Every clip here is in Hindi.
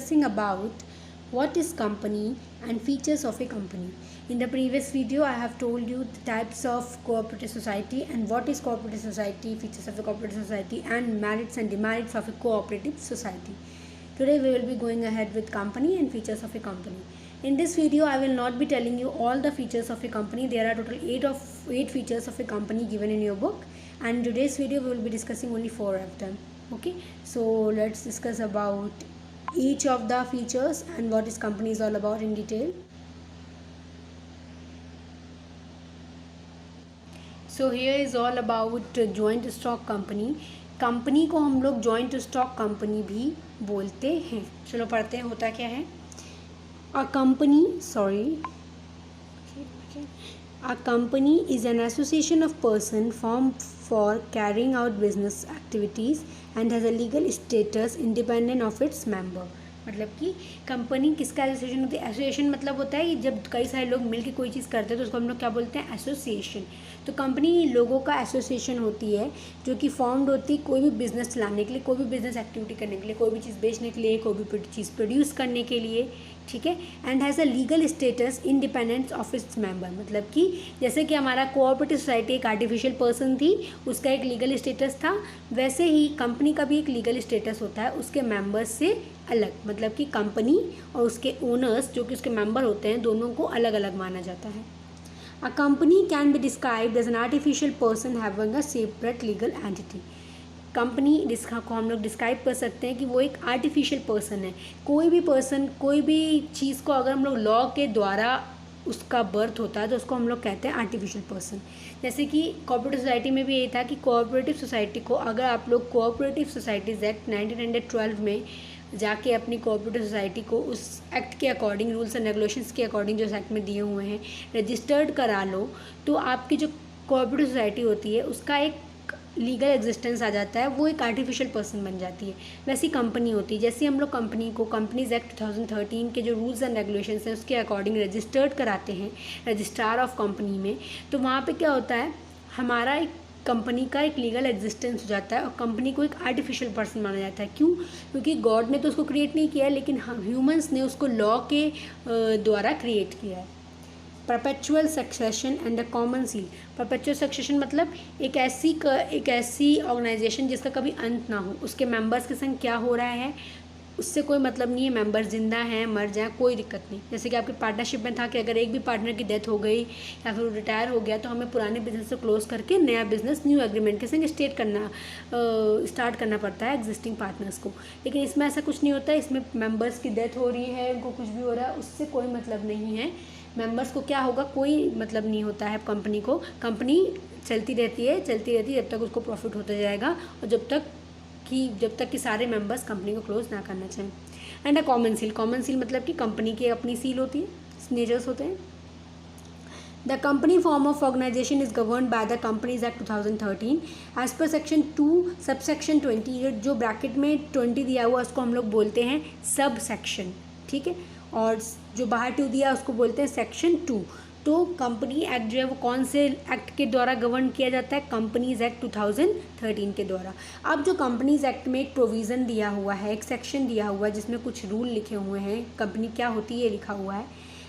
discussing about what is company and features of a company. In the previous video, I have told you the types of cooperative society and what is cooperative society, features of a cooperative society, and merits and demerits of a cooperative society. Today we will be going ahead with company and features of a company. In this video, I will not be telling you all the features of a company. There are total 8 features of a company given in your book, and in today's video we will be discussing only 4 of them. Okay, so let's discuss about each of the features and what is company is all about in detail. So here is all about joint stock company. Company को हम लोग जॉइंट स्टॉक कंपनी भी बोलते हैं. चलो पढ़ते हैं होता क्या है. A company is an association of persons formed for carrying out business activities and has a legal status independent of its member. मतलब कि कंपनी किसका एसोसिएशन होती है. एसोसिएशन मतलब होता है कि जब कई सारे लोग मिलकर कोई चीज़ करते हैं तो उसको हम लोग क्या बोलते हैं, एसोसिएशन. तो कंपनी लोगों का एसोसिएशन होती है जो कि फॉर्म्ड होती है कोई भी बिजनेस चलाने के लिए, कोई भी बिजनेस एक्टिविटी करने के लिए, कोई भी चीज़ बेचने के लिए, कोई भी चीज़ प्रोड्यूस करने के लिए. ठीक है. And has a legal status independence of its member. मतलब कि जैसे कि हमारा कोऑपरेटिव सोसाइटी एक आर्टिफिशियल पर्सन थी, उसका एक लीगल स्टेटस था, वैसे ही कंपनी का भी एक लीगल स्टेटस होता है उसके मेंबर्स से अलग. मतलब कि कंपनी और उसके ओनर्स जो कि उसके मेंबर होते हैं दोनों को अलग अलग माना जाता है. A company can be described as an artificial person having a separate legal entity. Company जिसको हम लोग डिस्क्राइब कर सकते हैं कि वो एक आर्टिफिशियल पर्सन है. कोई भी पर्सन कोई भी चीज़ को अगर हम लोग लॉ के द्वारा उसका बर्थ होता है तो उसको हम लोग कहते हैं आर्टिफिशियल पर्सन. जैसे कि कोऑपरेटिव सोसाइटी में भी यही था कि कोऑपरेटिव सोसाइटी को अगर आप लोग कोऑपरेटिव सोसाइटीज़ एक्ट 1912 में जाके अपनी कोऑपरेटिव सोसाइटी को उस एक्ट के अकॉर्डिंग, रूल्स एंड रेगुलेशंस के अकॉर्डिंग जो इस एक्ट में दिए हुए हैं रजिस्टर्ड करा लो, तो आपकी जो कोऑपरेटिव सोसाइटी होती है उसका एक लीगल एग्जिस्टेंस आ जाता है, वो एक आर्टिफिशियल पर्सन बन जाती है. वैसी कंपनी होती है. जैसे हम लोग कंपनी को कंपनीज एक्ट 2013 के जो रूल्स एंड रेगुलेशंस हैं उसके अकॉर्डिंग रजिस्टर्ड कराते हैं रजिस्ट्रार ऑफ कंपनी में, तो वहाँ पे क्या होता है, हमारा एक कंपनी का एक लीगल एग्जिस्टेंस हो जाता है और कंपनी को एक आर्टिफिशियल पर्सन माना जाता है. क्यों? क्योंकि गॉड ने तो उसको क्रिएट नहीं किया है, लेकिन ह्यूमंस ने उसको लॉ के द्वारा क्रिएट किया है. Perpetual succession and the common seal. Perpetual succession मतलब एक ऐसी ऑर्गेनाइजेशन जिसका कभी अंत ना हो, उसके मेंबर्स के संग क्या हो रहा है उससे कोई मतलब नहीं है. मेंबर जिंदा हैं मर जाए कोई दिक्कत नहीं. जैसे कि आपके पार्टनरशिप में था कि अगर एक भी पार्टनर की डेथ हो गई या फिर रिटायर हो गया तो हमें पुराने बिजनेस से क्लोज करके नया बिजनेस न्यू एग्रीमेंट के संग स्टार्ट करना पड़ता है एग्जिस्टिंग पार्टनर्स को. लेकिन इसमें ऐसा कुछ नहीं होता है. इसमें मेंबर्स की डेथ हो रही है, उनको कुछ भी हो रहा है, उससे कोई मतलब नहीं है. मेंबर्स को क्या होगा कोई मतलब नहीं होता है. कंपनी को कंपनी चलती रहती है जब तक उसको प्रॉफिट होता जाएगा और जब तक कि सारे मेंबर्स कंपनी को क्लोज ना करना चाहें. एंड अ कॉमन सील मतलब कि कंपनी की अपनी सील होती है, सिग्नेचर्स होते हैं. The company form of organization is governed by the Companies Act 2013 as per section 2 subsection 20. जो ब्रैकेट में 20 दिया हुआ उसको हम लोग बोलते हैं सब सेक्शन. ठीक है. और जो बाहर 2 दिया उसको बोलते हैं सेक्शन 2. तो कंपनी एक्ट जो है वो कौन से एक्ट के द्वारा गवर्न किया जाता है, कंपनीज एक्ट 2013 के द्वारा. अब जो कंपनीज एक्ट में एक प्रोविज़न दिया हुआ है, एक सेक्शन दिया हुआ है जिसमें कुछ रूल लिखे हुए हैं, कंपनी क्या होती है लिखा हुआ है.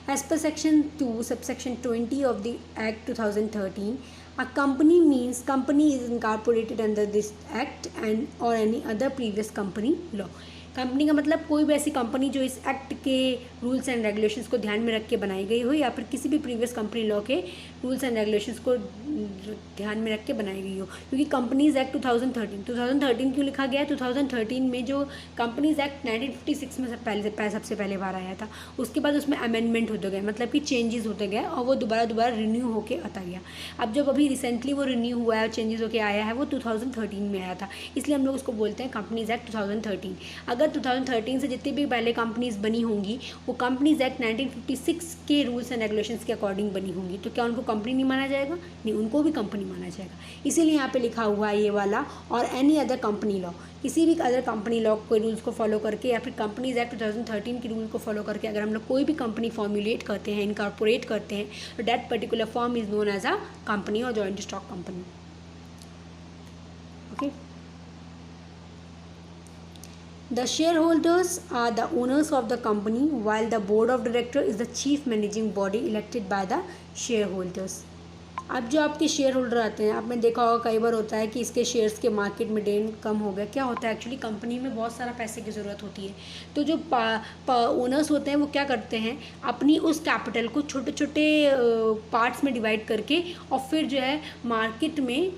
As per section 2 subsection 20 of the act 2013, a company means company is incorporated under this act and और any other previous company law. Company का मतलब कोई भी ऐसी कंपनी जो इस एक्ट के रूल्स एंड रेगुलेशंस को ध्यान में रख के बनाई गई हो या फिर किसी भी प्रीवियस कंपनी लॉ के रूल्स एंड रेगुलेशंस को ध्यान में रख के बनाई गई हो. क्योंकि कंपनीज एक्ट 2013 क्यों लिखा गया है, 2013 में जो कंपनीज एक्ट 1956 में सबसे पहले बार आया था, उसके बाद उसमें अमेंडमेंट होते गए, मतलब कि चेंजेस होते गए और वो दोबारा रिन्यू होके आता गया. अब जब अभी रिसेंटली वो रिन्यू हुआ है, चेंजेस होके आया है, वो 2013 में आया था, इसलिए हम लोग उसको बोलते हैं कंपनीज एक्ट 2013. अगर 2013 से जितनी भी पहले कंपनीज बनी होंगी वो कंपनीज एक्ट 1956 के रूल्स एंड रेगुलेशंस के अकॉर्डिंग बनी होंगी, तो क्या उनको कंपनी नहीं माना जाएगा? नहीं, उनको भी कंपनी माना जाएगा. इसीलिए यहाँ पे लिखा हुआ है ये वाला और एनी अदर कंपनी लॉ. किसी भी अदर कंपनी लॉ के रूल्स को फॉलो करके या फिर कंपनीज एक्ट 2013 के रूल को फॉलो करके अगर हम लोग कोई भी कंपनी फॉर्मुलेट करते हैं, इनकॉर्पोरेट करते हैं, तो that particular form is known as a company और joint stock company. Okay. The shareholders are the owners of the company, while the board of directors is the chief managing body elected by the shareholders. अब जो आपके शेयर होल्डर आते हैं, आपने देखा होगा कई बार होता है कि इसके शेयर्स के मार्केट में डेन कम हो गया। क्या होता है एक्चुअली, कंपनी में बहुत सारा पैसे की ज़रूरत होती है, तो जो ओनर्स होते हैं वो क्या करते हैं, अपनी उस कैपिटल को छोटे छोटे पार्ट्स में डिवाइड करके और फिर जो है मार्केट में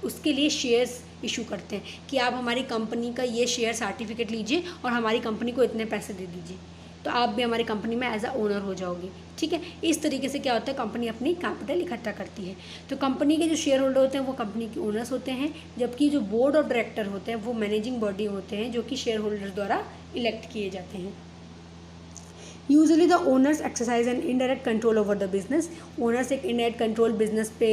उसके लिए शेयर्स इशू करते हैं कि आप हमारी कंपनी का ये शेयर सर्टिफिकेट लीजिए और हमारी कंपनी को इतने पैसे दे दीजिए, तो आप भी हमारी कंपनी में एज अ ओनर हो जाओगे। ठीक है, इस तरीके से क्या होता है, कंपनी अपनी कैपिटल इकट्ठा करती है। तो कंपनी के जो शेयर होल्डर होते हैं वो कंपनी के ओनर्स होते हैं, जबकि जो बोर्ड ऑफ डायरेक्टर होते हैं वो मैनेजिंग बॉडी होते हैं जो कि शेयर होल्डर्स द्वारा इलेक्ट किए जाते हैं। Usually the owners exercise an indirect control over the business. Owners एक इनडायरेक्ट कंट्रोल बिजनेस पे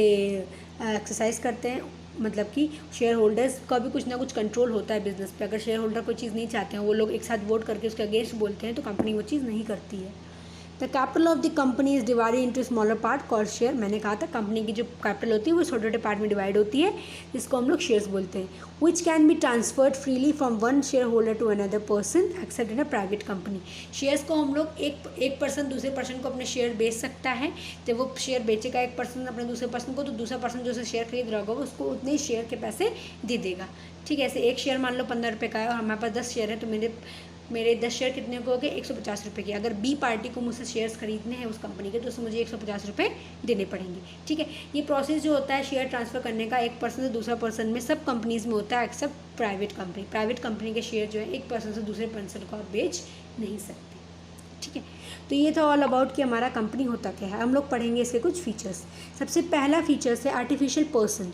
एक्सरसाइज करते हैं, मतलब कि शेयर होल्डर्स का भी कुछ ना कुछ कंट्रोल होता है बिजनेस पे। अगर शेयर होल्डर कोई चीज़ नहीं चाहते हैं, वो लोग एक साथ वोट करके उसके अगेंस्ट बोलते हैं, तो कंपनी वो चीज़ नहीं करती है। The capital of the company is divided into smaller part called share. मैंने कहा था कंपनी की जो कैपिटल होती है वो छोटे छोटे पार्ट में डिवाइड होती है, जिसको हम लोग शेयर्स बोलते हैं। Which can be transferred freely from one share holder to another person except in a private company. Shares को हम लोग एक पर्सन दूसरे पर्सन को अपने शेयर बेच सकता है। जब वो शेयर बेचेगा एक पर्सन अपने दूसरे पर्सन को, तो दूसरा पर्सन जो उसे शेयर खरीद रहा होगा उसको उतने ही शेयर के पैसे दे देगा। ठीक है, ऐसे एक शेयर मान लो 15 रुपये का है और हमारे पास 10 शेयर है, तो मेरे 10 शेयर कितने को हो गए, 150 रुपये के। अगर बी पार्टी को मुझसे शेयर्स खरीदने हैं उस कंपनी के, तो उससे मुझे 150 रुपये देने पड़ेंगे। ठीक है, ये प्रोसेस जो होता है शेयर ट्रांसफ़र करने का एक पर्सन से दूसरा पर्सन में सब कंपनीज़ में होता है except private company. Private company के शेयर जो है एक पर्सन से दूसरे पर्सन को आप बेच नहीं सकते। ठीक है, तो ये था ऑल अबाउट कि हमारा कंपनी होता क्या है। हम लोग पढ़ेंगे इसके कुछ फीचर्स। सबसे पहला फीचर्स है artificial person.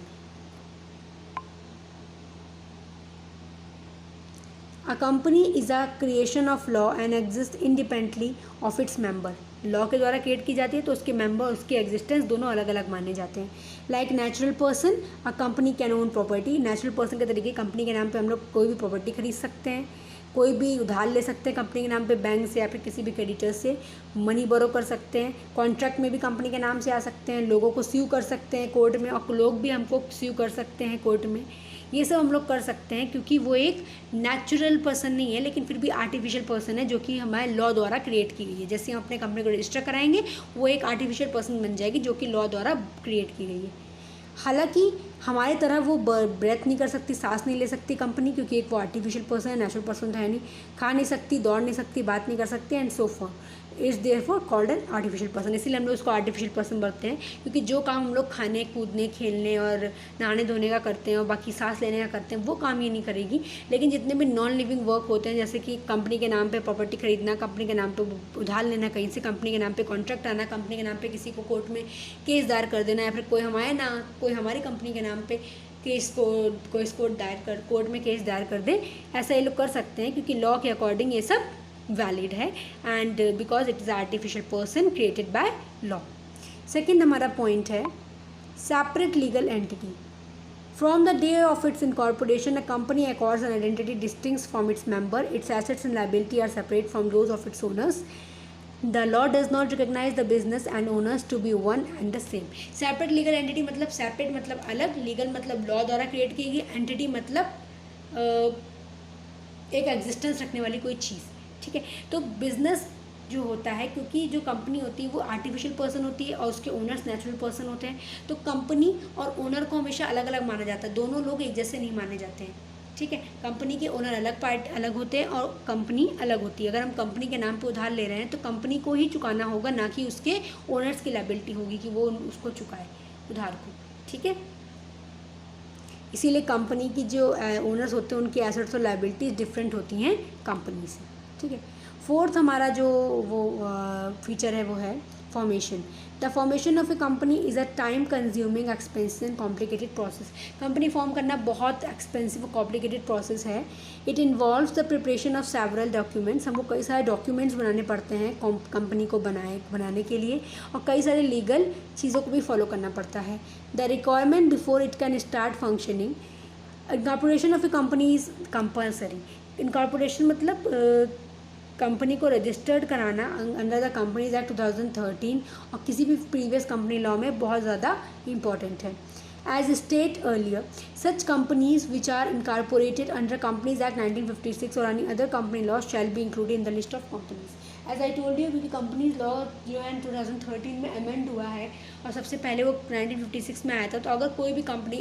A company is a creation of law and exists independently of its member. Law के द्वारा क्रिएट की जाती है, तो उसके मेंबर उसके एग्जिस्टेंस दोनों अलग अलग माने जाते हैं। Like natural person, a company can own property. Natural person के तरीके कंपनी के नाम पे हम लोग कोई भी प्रॉपर्टी खरीद सकते हैं, कोई भी उधार ले सकते हैं कंपनी के नाम पे बैंक से या फिर किसी भी क्रेडिटर से, मनी बोरो कर सकते हैं, कॉन्ट्रैक्ट में भी कंपनी के नाम से आ सकते हैं, लोगों को स्यू कर सकते हैं कोर्ट में, और लोग भी हमको स्यू कर सकते हैं कोर्ट में। ये सब हम लोग कर सकते हैं क्योंकि वो एक नेचुरल पर्सन नहीं है, लेकिन फिर भी आर्टिफिशियल पर्सन है जो कि हमारे लॉ द्वारा क्रिएट की गई है। जैसे हम अपने कंपनी को रजिस्टर कराएंगे, वो एक आर्टिफिशियल पर्सन बन जाएगी जो कि लॉ द्वारा क्रिएट की गई है। हालांकि हमारे तरह वो ब्रेथ नहीं कर सकती, सांस नहीं ले सकती कंपनी, क्योंकि एक वो आर्टिफिशियल पर्सन है, नेचुरल पर्सन तो है नहीं। खा नहीं सकती, दौड़ नहीं सकती, बात नहीं कर सकती, and so for is therefore called an artificial person. इसीलिए हम लोग उसको आर्टिफिशियल पर्सन बोलते हैं, क्योंकि जो काम हम लोग खाने कूदने खेलने और नहाने धोने का करते हैं और बाकी सांस लेने का करते हैं, वो काम ये नहीं करेगी। लेकिन जितने भी नॉन लिविंग वर्क होते हैं, जैसे कि कंपनी के नाम पे प्रॉपर्टी खरीदना, कंपनी के नाम पे उधार लेना कहीं से, कंपनी के नाम पे कॉन्ट्रैक्ट आना, कंपनी के नाम पे किसी को कोर्ट में केस दायर कर देना, या फिर कोई हमारी कंपनी के नाम पे कोर्ट में केस दायर कर दे, ऐसा ये लोग कर सकते हैं क्योंकि लॉ के अकॉर्डिंग ये सब वैलिड है, and because it is artificial person created by law. Second हमारा पॉइंट है separate legal entity. From the day of its incorporation, a company acquires an identity distinct from its member. Its assets and liability are separate from those of its owners. The law does not recognize the business and owners to be one and the same. Separate legal entity मतलब separate मतलब अलग, legal मतलब law द्वारा create की गई, entity मतलब एक existence रखने वाली कोई चीज़। ठीक है, तो बिजनेस जो होता है, क्योंकि जो कंपनी होती है वो आर्टिफिशियल पर्सन होती है और उसके ओनर्स नेचुरल पर्सन होते हैं, तो कंपनी और ओनर को हमेशा अलग अलग माना जाता है, दोनों लोग एक जैसे नहीं माने जाते हैं। ठीक है, कंपनी के ओनर अलग होते हैं और कंपनी अलग होती है। अगर हम कंपनी के नाम पे उधार ले रहे हैं तो कंपनी को ही चुकाना होगा, ना कि उसके ओनर्स की लायबिलिटी होगी कि वो उसको चुकाए उधार को। ठीक है, इसीलिए कंपनी की जो ओनर्स होते हैं उनकी एसेट्स और लायबिलिटीज डिफरेंट होती हैं कंपनी से। ठीक है, फोर्थ हमारा जो वो फीचर है वो है formation. The formation of a company is a time consuming expensive complicated process. Company form करना बहुत एक्सपेंसिव और कॉम्प्लिकेटेड प्रोसेस है। It involves the preparation of several documents. हमको कई सारे डॉक्यूमेंट्स बनाने पड़ते हैं कंपनी को बनाने के लिए, और कई सारे लीगल चीज़ों को भी फॉलो करना पड़ता है। The requirement before it can start functioning. Incorporation of a company is compulsory. Incorporation मतलब कंपनी को रजिस्टर्ड कराना अंडर द कंपनीज एक्ट 2013 और किसी भी प्रीवियस कंपनी लॉ में बहुत ज़्यादा इंपॉर्टेंट है। As stated earlier, such companies which are incorporated under Companies Act 1956 or any other company law shall be included in the list of companies. As I told you, क्योंकि कंपनीज लॉ जो है 2013 में अमेंड हुआ है और सबसे पहले वो 1956 में आया था। तो अगर कोई भी कंपनी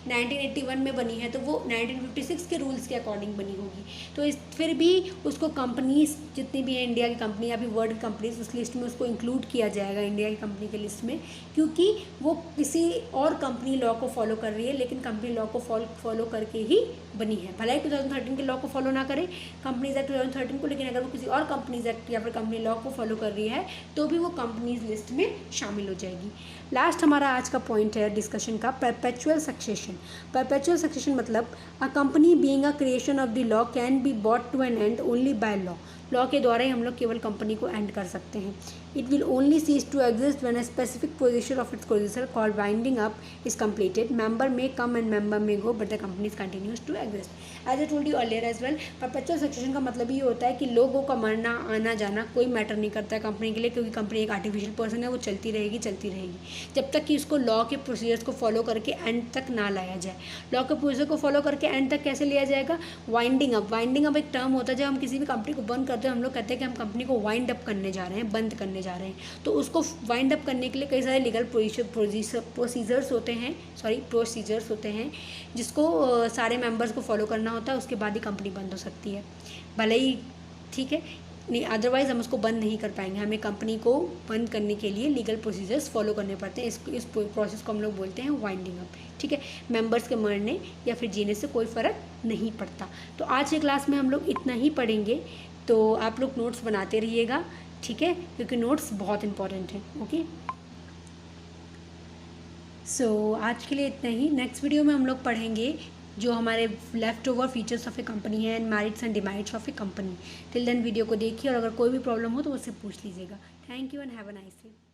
1981 में बनी है तो वो 1956 के रूल्स के अकॉर्डिंग बनी होगी। तो फिर भी उसको कंपनीज जितनी भी हैं इंडिया की कंपनी या फिर वर्ल्ड की कंपनीज, उस लिस्ट में उसको इंक्लूड किया जाएगा इंडिया की कंपनी के लिस्ट में, क्योंकि वो किसी और कंपनी लॉ को फॉलो कर रही है, लेकिन कंपनी लॉ को फॉलो करके ही बनी है। भले ही 2013 के लॉ को फॉलो ना करें कंपनीज एक्ट 2013 को, लेकिन अगर वो किसी और कंपनीज एक्ट या फिर कंपनी लॉ को फॉलो कर रही है तो भी वो कंपनीज लिस्ट में शामिल हो जाएगी। लास्ट हमारा आज का पॉइंट है डिस्कशन का, परपेचुअल सक्सेशन। परपेचुअल सक्सेशन मतलब a company being a creation of the law can be brought to an end only by law. Law के द्वारा ही हम लोग केवल कंपनी को एंड कर सकते हैं। It will only cease to exist when a specific position of its position called winding up is completed. Member may come and member may go but the companies continues to exist. As I told you earlier as well, perpetual succession का मतलब ये होता है कि लोगों का मरना आना जाना कोई मैटर नहीं करता है कंपनी के लिए, क्योंकि कंपनी एक आर्टिफिशियल पर्सन है, वो चलती रहेगी जब तक कि उसको लॉ के प्रोसीजर्स को फॉलो करके एंड तक ना लाया जाए। लॉ के प्रोसीजर को फॉलो करके एंड तक कैसे लिया जाएगा? Winding up. वाइंडिंग अप एक टर्म होता है, जब हम किसी भी कंपनी को बंद करते हैं हम लोग कहते हैं कि हम कंपनी को वाइंड अप करने जा रहे हैं, बंद करने जा रहे हैं। तो उसको वाइंड अप करने के लिए कई सारे लीगल प्रोसीजर्स होते हैं जिसको सारे मेंबर्स को फॉलो करना होता है, उसके बाद ही कंपनी बंद हो सकती है। भले ही ठीक है, नहीं अदरवाइज़ हम उसको बंद नहीं कर पाएंगे। हमें कंपनी को बंद करने के लिए लीगल प्रोसीजर्स फॉलो करने पड़ते हैं। इस प्रोसेस को हम लोग बोलते हैं वाइंडिंग अप। ठीक है, मेंबर्स के मरने या फिर जीने से कोई फ़र्क नहीं पड़ता। तो आज के क्लास में हम लोग इतना ही पढ़ेंगे, तो आप लोग नोट्स बनाते रहिएगा, ठीक है, क्योंकि नोट्स बहुत इंपॉर्टेंट है। ओके, सो आज के लिए इतना ही। नेक्स्ट वीडियो में हम लोग पढ़ेंगे जो हमारे left over features of a company है and merits and demerits of a company. Till then video को देखिए और अगर कोई भी प्रॉब्लम हो तो उससे पूछ लीजिएगा। Thank you and have a nice day.